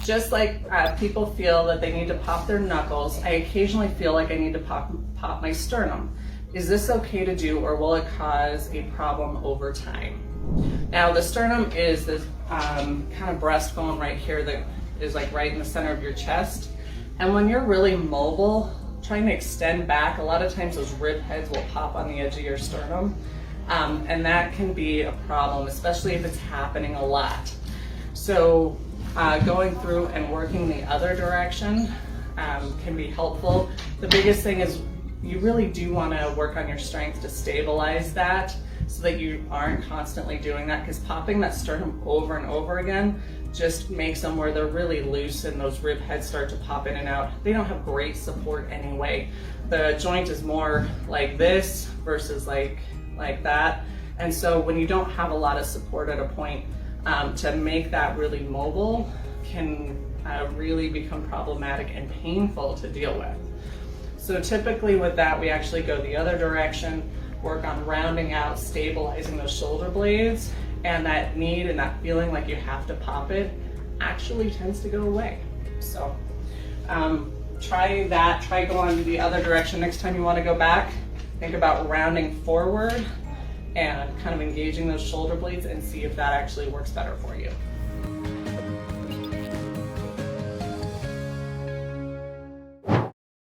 Just like people feel that they need to pop their knuckles, I occasionally feel like I need to pop my sternum. Is this okay to do, or will it cause a problem over time? Now, the sternum is this kind of breastbone right here that is like right in the center of your chest. And when you're really mobile, trying to extend back, a lot of times those rib heads will pop on the edge of your sternum. And that can be a problem, especially if it's happening a lot. So going through and working the other direction can be helpful. The biggest thing is you really do want to work on your strength to stabilize that so that you aren't constantly doing that, because popping that sternum over and over again just makes them where they're really loose and those rib heads start to pop in and out. They don't have great support anyway. The joint is more like this versus like that. And so when you don't have a lot of support at a point, to make that really mobile can really become problematic and painful to deal with. So typically with that, we actually go the other direction, work on rounding out, stabilizing those shoulder blades, and that need and that feeling like you have to pop it actually tends to go away. So try that, try going the other direction next time you want to go back. Think about rounding forward and kind of engaging those shoulder blades and see if that actually works better for you.